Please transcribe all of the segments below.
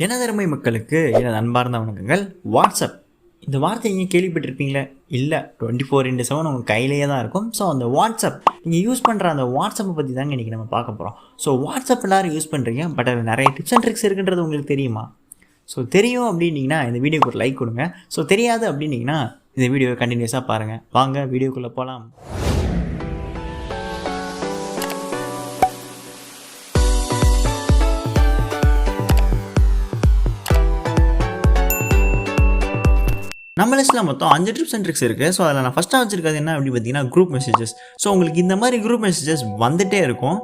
எனதருமை மக்களுக்கு எனது அன்பார்ந்த வணக்கங்கள். வாட்ஸ்அப் இந்த வார்த்தை நீங்கள் கேள்விப்பட்டிருப்பீங்களே? இல்லை, 24/7 உங்கள் கையிலேயே தான் இருக்கும். ஸோ அந்த வாட்ஸ்அப் நீங்கள் யூஸ் பண்ணுற அந்த வாட்ஸ்அப்பை பற்றி தாங்க இன்றைக்கி நம்ம பார்க்க போகிறோம். ஸோ வாட்ஸ்அப் எல்லோரும் யூஸ் பண்ணுறீங்க, பட் அதில் நிறைய டிப்ஸ் அண்ட் ட்ரிக்ஸ் இருக்குன்றது உங்களுக்கு தெரியுமா? ஸோ தெரியும் அப்படின்னீங்கன்னா இந்த வீடியோக்கு ஒரு லைக் கொடுங்க. ஸோ தெரியாது அப்படின்னீங்கன்னா இந்த வீடியோவை கண்டினியூஸாக பாருங்கள். வாங்க வீடியோக்குள்ளே போகலாம். நம்ம லிஸ்ட்டில் மொத்தம் 5 டிப்ஸ் அண்ட் ட்ரிக்ஸ் இருக்குது. ஸோ அதில் நான் ஃபஸ்ட்டாக வச்சுருக்கிறது என்ன அப்படின்னு பார்த்தீங்கன்னா குரூப் மெசேஜஸ். ஸோ உங்களுக்கு இந்த மாதிரி குரூப் மெசேஜஸ் வந்துகிட்டே இருக்கும்.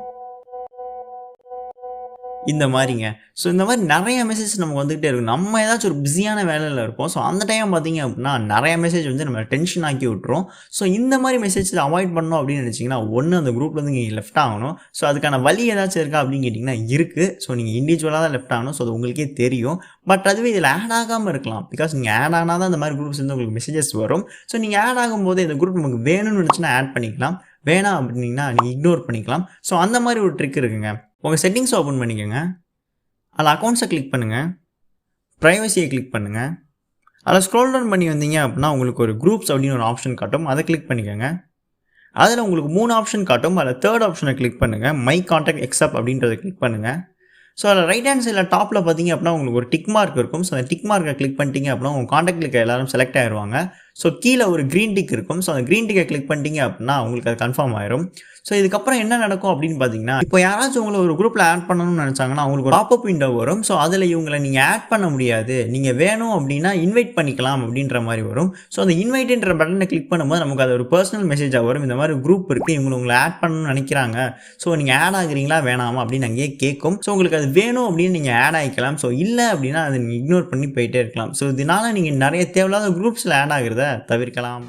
இந்த மாதிரிங்க. ஸோ இந்த மாதிரி நிறைய மெசேஜ் நமக்கு வந்துகிட்டே இருக்கும். நம்ம ஏதாச்சும் ஒரு பிஸியான வேலையில் இருப்போம். ஸோ அந்த டைம் பார்த்தீங்க அப்படின்னா நிறைய மெசேஜ் வந்து நம்ம டென்ஷன் ஆக்கி விட்டுரும். ஸோ இந்த மாதிரி மெசேஜ் அவாய்ட் பண்ணணும் அப்படின்னு நினச்சிங்கன்னா ஒன்று அந்த குரூப்லேருந்து நீங்கள் லெஃப்ட் ஆகணும். ஸோ அதுக்கான வழி ஏதாச்சும் இருக்கா அப்படின்னு கேட்டிங்கன்னா இருக்குது. ஸோ நீங்கள் இண்டிவிஜுவலாக தான் லெஃப்ட் ஆகணும். ஸோ அது உங்களுக்கே தெரியும். பட் அதுவே இதில் ஆட் ஆகாமல் இருக்கலாம். பிகாஸ் நீங்கள் ஆட் ஆனால் தான் இந்த மாதிரி குரூப்ஸ் வந்து உங்களுக்கு மெசேஜஸ் வரும். ஸோ நீங்கள் ஆட் ஆகும்போது இந்த குரூப் நமக்கு வேணும்னு நினச்சின்னா ஆட் பண்ணிக்கலாம், வேணாம் அப்படின்னா நீங்கள் இக்னோர் பண்ணிக்கலாம். ஸோ அந்த மாதிரி ஒரு ட்ரிக் இருக்குங்க. உங்கள் செட்டிங்ஸ் ஓப்பன் பண்ணிக்கோங்க. அதில் அக்கௌண்ட்ஸை கிளிக் பண்ணுங்கள், ப்ரைவசியை கிளிக் பண்ணுங்கள். அதில் ஸ்க்ரோல் டவுன் பண்ணி வந்தீங்க அப்படின்னா உங்களுக்கு ஒரு குரூப்ஸ் அப்படின்னு ஒரு ஆப்ஷன் காட்டும். அதை கிளிக் பண்ணிக்கோங்க. அதில் உங்களுக்கு 3 ஆப்ஷன் காட்டும். அதில் 3rd ஆப்ஷனை கிளிக் பண்ணுங்கள், மை கான்டாக்ட் எக்ஸப்ட் அப்படின்றத கிளிக் பண்ணுங்கள். ஸோ அதில் ரைட் ஹேண்ட் சைடில் டாப்பில் பார்த்தீங்க அப்படின்னா உங்களுக்கு ஒரு டிக் மார்க் இருக்கும். ஸோ அந்த டிக் மார்க்கை கிளிக் பண்ணிட்டீங்க அப்படின்னா உங்கள் கான்டாக்டில் இருக்க எல்லாரும் செலக்ட் ஆயிடுவாங்க. ஸோ கீழே ஒரு க்ரீன் டிக் இருக்கும். ஸோ அந்த க்ரீன் டிக்கை கிளிக் பண்ணிட்டீங்க அப்படின்னா உங்களுக்கு அது கன்ஃபார்ம் ஆயிரும். ஸோ இதுக்கப்புறம் என்ன நடக்கும் அப்படின்னு பார்த்தீங்கன்னா, இப்போ யாராச்சும் உங்களை ஒரு குரூப்பில் ஆட் பண்ணணும்னு நினச்சாங்கன்னா அவங்களுக்கு ஒரு பாப்அப் விண்டோ வரும். ஸோ அதில் இவங்களை நீங்கள் ஆட் பண்ண முடியாது, நீங்கள் வேணும் அப்படின்னா இன்வைட் பண்ணிக்கலாம் அப்படின்ற மாதிரி வரும். ஸோ அந்த இன்வைட்ன்ற பட்டனை கிளிக் பண்ணும்போது நமக்கு அது ஒரு பர்சனல் மெசேஜாக வரும். இந்த மாதிரி குரூப் இருக்குது, உங்களை ஆட் பண்ணணும்னு நினைக்கிறாங்க, ஸோ நீங்கள் ஆட் ஆகுறீங்களா வேணாமா அப்படின்னு அங்கேயே கேட்கும். ஸோ உங்களுக்கு அது வேணும் அப்படின்னு நீங்கள் ஆட் ஆகிக்கலாம். ஸோ இல்லை அப்படின்னா அதை நீங்கள் இக்னோர் பண்ணி போயிட்டே இருக்கலாம். ஸோ இதனால் நீங்கள் நிறைய தேவையில்லாத குரூப்ஸில் ஆட் ஆகிறத தவிர்க்கலாம்.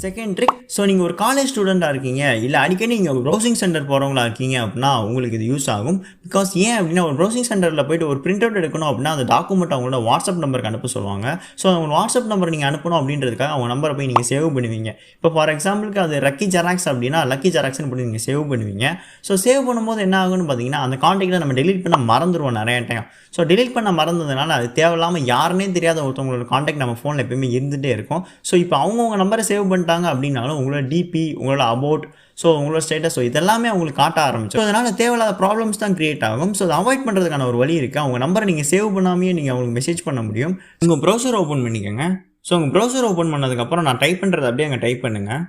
Second trick. ஸோ நீங்கள் ஒரு காலேஜ் ஸ்டூடெண்ட்டாக இருக்கீங்க, இல்லை அடிக்கடி நீங்கள் ஒரு ப்ரௌசிங் சென்டர் போகிறவங்களா இருக்கீங்க அப்படின்னா உங்களுக்கு இது யூஸ் ஆகும். பிகாஸ் ஏன் அப்படின்னா ஒரு ப்ரௌசிங் சென்டரில் போய்ட்டு ஒரு பிரிண்ட் அவுட் எடுக்கணும் அப்படின்னா அந்த டாக்குமெண்ட் அவங்களோட வாட்ஸ்அப் நம்பருக்கு அனுப்ப சொல்லுவாங்க. ஸோ அவங்க வாட்ஸ்அப் நம்பர் நீங்கள் அனுப்பணும் அப்படின்றதுக்காக அவங்க நம்பரை போய் நீங்கள் சேவ் பண்ணுவீங்க. இப்போ ஃபார் எக்ஸாம்பிளுக்கு அது லக்கி ஜெராக்ஸ் அப்படின்னா லக்கி ஜெராக்ஸ்னு பண்ணி நீங்கள் சேவ் பண்ணுவீங்க. ஸோ சேவ் பண்ணும்போது என்ன ஆகும்னு பார்த்தீங்கன்னா அந்த கான்டாக்டை நம்ம டெலிட் பண்ண மறந்துடுவோம் நிறைய டைம். ஸோ டெலிட் பண்ண மறந்ததுனால அது தேவையில்லாமல் யாருன்னே தெரியாத ஒருத்தவங்களோட கான்டாக்ட் நம்ம ஃபோனில் எப்பயுமே இருந்துகிட்டே இருக்கும். ஸோ இப்போ அவங்கவுங்க நம்பரை சேவ் பண்ணிட்டாங்க அப்படின்னாலும் உங்களோட டிபி, உங்களோட அபவுட், ஸோ உங்களோட ஸ்டேட்டஸ், ஸோ இதெல்லாமே அவங்களுக்கு காட்ட ஆரம்பிச்சு. ஸோ அதனால் தேவையில்லாத ப்ராப்ளம்ஸ் தான் கிரியேட் ஆகும். ஸோ அதை அவாய்ட் பண்ணுறதுக்கான ஒரு வழி இருக்குது. அவங்க நம்பரை நீங்கள் சேவ் பண்ணாமையே நீங்கள் அவங்களுக்கு மெசேஜ் பண்ண முடியும். உங்கள் ப்ரௌசர் ஓப்பன் பண்ணிக்கோங்க. ஸோ உங்கள் ப்ரௌசர் ஓப்பன் பண்ணதுக்கப்புறம் நான் டைப் பண்ணுறது அப்படியே அங்கே டைப் பண்ணுங்கள்.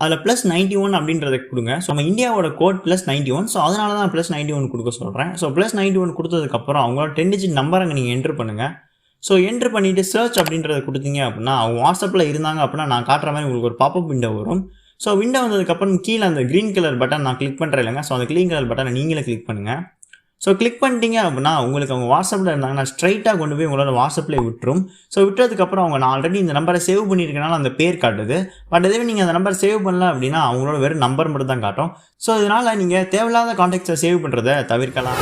அதில் +91 அப்படின்றத கொடுங்க. ஸோ நம்ம இந்தியாவோட கோட் +91. ஸோ அதனால தான் +91 கொடுக்க சொல்கிறேன். ஸோ +91 கொடுத்ததுக்கப்புறம் அவங்களோட 10 டிஜிட் நம்பர் அங்கே நீங்கள் என்ட்ரு பண்ணுங்கள். ஸோ என்ட்ரு பண்ணிவிட்டு சர்ச் அப்படின்றத கொடுத்தீங்க அப்படின்னா அவங்க வாட்ஸ்அப்பில் இருந்தாங்க அப்படின்னா நான் காட்டுற மாதிரி உங்களுக்கு ஒரு பாப்அப் விண்டோ வரும். ஸோ விண்டோ வந்ததுக்கப்புறம் கீழே அந்த க்ரீன் கலர் பட்டன் நான் கிளிக் பண்ணுறேன் இல்லைங்க. ஸோ அந்த க்ரீன் கலர் பட்டனை நீங்களே கிளிக் பண்ணுங்கள். ஸோ கிளிக் பண்ணிட்டீங்க அப்படின்னா உங்களுக்கு அவங்க வாட்ஸ்அப்பில் இருந்தாங்கன்னா ஸ்ட்ரைட்டாக கொண்டு போய் உங்களோட வாட்ஸ்அப்பில் விட்டுரும். ஸோ விட்டதுக்கப்புறம் அவங்க நான் ஆல்ரெடி இந்த நம்பரை சேவ் பண்ணியிருக்கனால அந்த பேர் காட்டுது. பட் இதுவே நீங்கள் அந்த நம்பர் சேவ் பண்ணல அப்படின்னா அவங்களோட வெறும் நம்பர் மட்டும் தான் காட்டும். ஸோ இதனால் நீங்கள் தேவையில்லாத கான்டாக்ட்ஸை சேவ் பண்ணுறதை தவிர்க்கலாம்.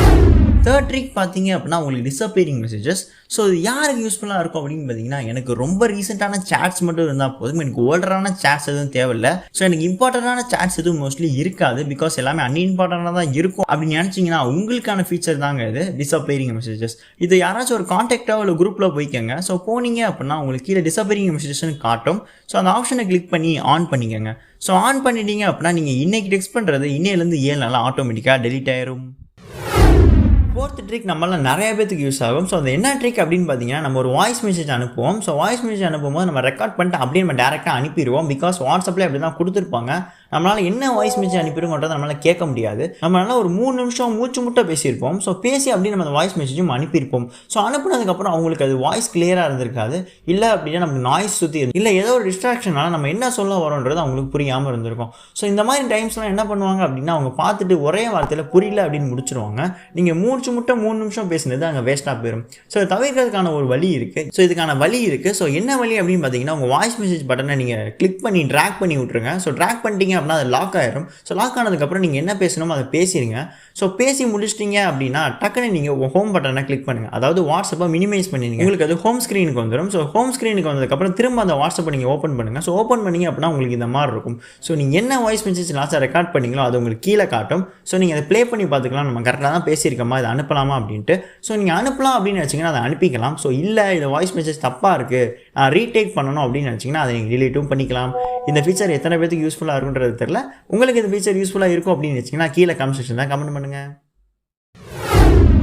3rd ட்ரிக் பார்த்தீங்க அப்படின்னா உங்களுக்கு டிஸப்பியரிங் மெசேஜஸ். ஸோ இது யாருக்கு யூஸ்ஃபுல்லாக இருக்கும் அப்படின்னு பார்த்தீங்கன்னா எனக்கு ரொம்ப ரீசெண்டான சேட்ஸ் மட்டும் இருந்தால் போதும். எனக்கு ஓல்டரான சேட்ஸ் எதுவும் தேவையில்லை. ஸோ எனக்கு இம்பார்ட்டண்டான சேட்ஸ் எதுவும் மோஸ்ட்லி இருக்காது. பிகாஸ் எல்லாமே அன்இம்பார்ட்டண்டாக தான் இருக்கும் அப்படின்னு நினச்சிங்கன்னா உங்களுக்கான ஃபீச்சர் தாங்க இது டிஸப்பியரிங் மெசேஜஸ். இது யாராச்சும் ஒரு கான்டாக்டாக இல்லை குரூப்பில் போய்க்கோங்க. ஸோ போனீங்க அப்படின்னா உங்களுக்கு கீழே டிஸப்பியரிங் மெசேஜஸ்ன்னு காட்டும். ஸோ அந்த ஆப்ஷனை கிளிக் பண்ணி ஆன் பண்ணிக்கோங்க. ஸோ ஆன் பண்ணிட்டீங்க அப்படின்னா நீங்கள் இன்றைக்கி டெக்ஸ்ட் பண்ணுறது இன்னையிலேருந்து 7 நாள் ஆட்டோமேட்டிக்காக டெலிட் ஆயிரும். 4th ட்ரிக் நம்மளால நிறைய பேருக்கு யூஸ் ஆகும். ஸோ அது என்ன ட்ரிக் அப்படின்னு பார்த்தீங்கன்னா நம்ம ஒரு வாய்ஸ் மெசேஜ் அனுப்புவோம். ஸோ வாய்ஸ் மெசேஜ் அனுப்பும்போது நம்ம ரெக்கார்ட் பண்ணிட்டு அப்படியே நம்ம டேரெக்டாக அனுப்பிடுவோம். பிகாஸ் வாட்ஸ்அப்பில் அப்படி தான் கொடுத்துருப்பாங்க. நம்மளால் என்ன வாய்ஸ் மெசேஜ் அனுப்பிடுங்கன்றதை நம்மளால் கேட்க முடியாது. நம்மளால ஒரு 3 நிமிஷம் மூச்சு முட்டை பேசியிருப்போம். ஸோ பேசி அப்படியே நம்ம அந்த வாய்ஸ் மெசேஜும் அனுப்பியிருப்போம். ஸோ அனுப்புனதுக்கப்புறம் அவங்களுக்கு அது வாய்ஸ் கிளியராக இருந்திருக்காது. இல்லை அப்படின்னா நமக்கு நாய்ஸ் சுற்றி இல்லை ஏதோ ஒரு டிஸ்ட்ராக்ஷனால நம்ம என்ன சொல்ல வரோன்றது அவங்களுக்கு புரியாமல் இருந்திருக்கும். ஸோ இந்த மாதிரி டைம்ஸ்லாம் என்ன பண்ணுவாங்க அப்படின்னா அவங்க பார்த்துட்டு ஒரே வார்த்தையில் புரியல அப்படின்னு முடிச்சிருவாங்க. நீங்கள் மூச்சு முட்டை 3 நிமிஷம் பேசினது அங்கே வேஸ்ட்டாக போயிடும். ஸோ தவிர்க்கிறதுக்கான ஒரு வழி இருக்குது. ஸோ இதுக்கான வழி இருக்குது. ஸோ என்ன வழி அப்படின்னு பார்த்தீங்கன்னா உங்கள் வாய்ஸ் மெசேஜ் பட்டனை நீங்கள் கிளிக் பண்ணி ட்ராக் பண்ணி விட்ருங்க. ஸோ ட்ராக் பண்ணிட்டீங்க அப்படின்னா அது லாக் ஆயிரும். ஸோ லாக் ஆனதுக்கப்புறம் நீங்கள் என்ன பேசணுமோ அதை பேசிடுங்க. ஸோ பேசி முடிச்சிட்டிங்க அப்படின்னா டக்குன்னு நீங்கள் ஹோம் பட்டனை கிளிக் பண்ணுங்கள். அதாவது வாட்ஸ்அப்பை மினிமைஸ் பண்ணிடுங்க. உங்களுக்கு அது ஹோம் ஸ்க்ரீனுக்கு வந்துடும். ஸோ ஹோம் ஸ்க்ரீனுக்கு வந்ததுக்கப்புறம் திரும்ப அந்த வாட்ஸ்அப்பை நீங்கள் ஓப்பன் பண்ணுங்கள். ஸோ ஓப்பன் பண்ணிங்க அப்படின்னா உங்களுக்கு இந்த மாதிரி இருக்கும். ஸோ நீங்கள் என்ன வாய்ஸ் மெசேஜ் லாஸ்ட்டாக ரெக்கார்ட் பண்ணீங்களோ அது உங்களுக்கு கீழே காட்டும். ஸோ நீங்கள் அதை ப்ளே பண்ணி பார்த்துக்கலாம், நம்ம கரெக்டாக தான் பேசியிருக்கோமா, இதை அனுப்பலாமா அப்படின்ட்டு. ஸோ நீங்கள் அனுப்பலாம் அப்படின்னு நினச்சிங்கன்னா அதை அனுப்பிக்கலாம். ஸோ இல்லை இது வாய்ஸ் மெசேஜ் தப்பாக இருக்குது, நான் ரீடேக் பண்ணணும் அப்படின்னு நினச்சிங்கன்னா அதை நீங்கள் டிலீட்டும் பண்ணிக்கலாம். இந்த ஃபீச்சர் எத்தனை பேருக்கு யூஸ்ஃபுல்லாக இருக்குன்றது தெரியல. உங்களுக்கு இந்த ஃபீச்சர் யூஸ்ஃபுல்லாக இருக்கும் அப்படின்னு நினச்சிங்கன்னா கீழே கமெண்ட் செக்ஷனில் கமெண்ட் பண்ணுங்கள்.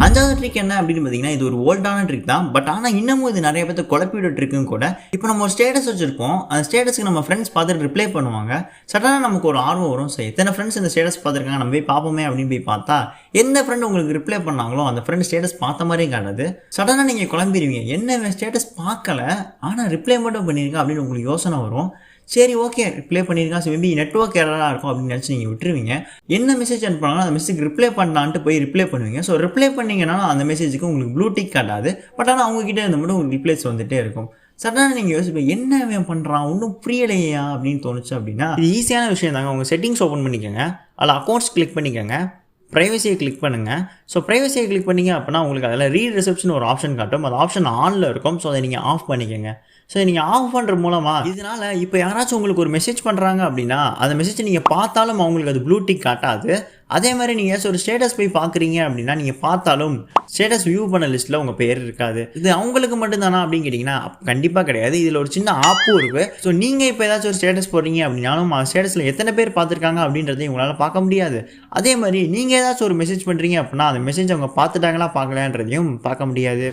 5வது ட்ரிக் என்ன அப்படின்னு பார்த்தீங்கன்னா, இது ஒரு ஓல்டான ட்ரிக் தான். பட் ஆனால் இன்னமும் இது நிறைய பேர்த்த குழப்பிவிட ட்ரிக்கும் கூட. இப்போ நம்ம ஒரு ஸ்டேட்டஸ் வச்சுருப்போம், அந்த ஸ்டேட்டஸ்க்கு நம்ம ஃப்ரெண்ட்ஸ் பார்த்துட்டு ரிப்ளை பண்ணுவாங்க. சடனாக நமக்கு ஒரு ஆர்வம் வரும், ஸோ எத்தனை ஃப்ரெண்ட்ஸ் இந்த ஸ்டேட்டஸ் பார்த்துருக்காங்க, நம்ம போய் பார்ப்போமே அப்படின்னு போய் பார்த்தா எந்த ஃப்ரெண்ட் உங்களுக்கு ரிப்ளை பண்ணாங்களோ அந்த ஃப்ரெண்ட் ஸ்டேட்டஸ் பார்த்த மாதிரியும் காட்டுது. சடனாக நீங்கள் குழம்பிடுவீங்க, என்ன ஸ்டேட்டஸ் பார்க்கல ஆனால் ரிப்ளை மட்டும் பண்ணியிருக்கா அப்படின்னு உங்களுக்கு யோசனை வரும். சரி ஓகே ரிப்ளை பண்ணியிருக்கான், ஸோ மேபி நெட்வொர்க் எரராக இருக்கும் அப்படின்னு நினச்சி நீங்கள் விட்டுருவீங்க. என்ன மெசேஜ் அனுப்புனாலும் அந்த மெசேஜ் ரிப்ளை பண்ணலான்ட்டு போய் ரிப்ளை பண்ணுவீங்க. ஸோ ரிப்ளை பண்ணிங்கன்னா அந்த மெசேஜுக்கு உங்களுக்கு ப்ளூ டிக் காட்டாது. பட் ஆனால் அவங்ககிட்ட இருந்து மட்டும் உங்களுக்கு ரிப்ளைஸ் வந்துகிட்டே இருக்கும். சடனாக நீங்கள் யோசிப்பீங்க, என்ன அவன் பண்ணுறான் ஒன்றும் புரியலையா அப்படின்னு தோணுச்சு அப்படின்னா இது ஈஸியான விஷயம் தாங்க. உங்கள் செட்டிங்ஸ் ஓப்பன் பண்ணிக்கோங்க, அதில் அக்கௌண்ட்ஸ் கிளிக் பண்ணிக்கோங்க, ப்ரைவசியை கிளிக் பண்ணுங்கள். ஸோ ப்ரைவசியை கிளிக் பண்ணிங்க அப்படின்னா உங்களுக்கு அதில் ரீட் ரிசப்ஷன் ஒரு ஆப்ஷன் காட்டும். அந்த ஆப்ஷன் ஆனில் இருக்கும். ஸோ அதை நீங்கள் ஆஃப் பண்ணிக்கோங்க. ஸோ நீங்கள் ஆஃப் பண்ணுற மூலமாக இதனால் இப்போ யாராச்சும் உங்களுக்கு ஒரு மெசேஜ் பண்ணுறாங்க அப்படின்னா அந்த மெசேஜ் நீங்கள் பார்த்தாலும் அவங்களுக்கு அது ப்ளூ டிக் காட்டாது. அதே மாதிரி நீங்கள் ஒரு ஸ்டேட்டஸ் போய் பார்க்குறீங்க அப்படின்னா நீங்கள் பார்த்தாலும் ஸ்டேட்டஸ் வியூ பண்ண லிஸ்ட்டில் உங்கள் பேர் இருக்காது. இது அவங்களுக்கு மட்டும்தானா அப்படின்னு கேட்டிங்கன்னா கண்டிப்பாக கிடையாது. இதில் ஒரு சின்ன ஆப்பும் இருக்குது. ஸோ நீங்கள் இப்போ ஏதாச்சும் ஒரு ஸ்டேட்டஸ் போடுறீங்க அப்படின்னாலும் ஸ்டேட்டஸில் எத்தனை பேர் பார்த்துருக்காங்க அப்படின்றதையும் உங்களால் பார்க்க முடியாது. அதே மாதிரி நீங்கள் ஏதாச்சும் ஒரு மெசேஜ் பண்ணுறீங்க அப்படின்னா அந்த மெசேஜ் அவங்க பார்த்துட்டாங்களா பார்க்கலான்றதையும் பார்க்க முடியாது.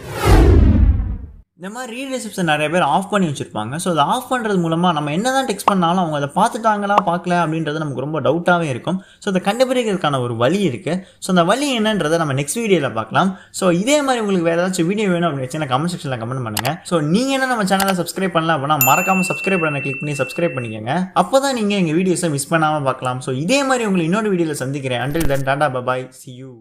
இந்த மாதிரி ரீட் ரிசப்ஷன் நிறைய பேர் ஆஃப் பண்ணி வச்சுருப்பாங்க. ஸோ அதை ஆஃப் பண்ணுறது மூலமாக நம்ம என்ன தான் டெக்ஸ்ட் பண்ணாலும் அவங்க அதை பார்த்துட்டாங்களா பார்க்கல அப்படின்றது நமக்கு ரொம்ப டவுட்டாகவே இருக்கும். ஸோ அதை கண்டுபிடிக்கிறதுக்கான ஒரு வழி இருக்குது. ஸோ அந்த வழி என்னன்றதை நம்ம நெக்ஸ்ட் வீடியோவில் பார்க்கலாம். ஸோ இதே மாதிரி உங்களுக்கு வேறு ஏதாச்சும் வீடியோ வேணும் அப்படின்னு வச்சுன்னா கமெண்ட் செக்ஷனில் கமெண்ட் பண்ணுங்கள். ஸோ நீங்கள் என்ன நம்ம சேனலை சப்ஸ்கிரைப் பண்ணலாம் அப்படின்னா மறக்காமல் சப்ஸ்கிரைப் பண்ண கிளிக் பண்ணி சப்ஸ்கிரைப் பண்ணிக்கோங்க. அப்போ தான் நீங்கள் எங்கள் வீடியோஸை மிஸ் பண்ணாமல் பார்க்கலாம். ஸோ இதே மாதிரி உங்களை இன்னொரு வீடியோவில் சந்திக்கிறேன். Until then, Tata, bye bye, see you.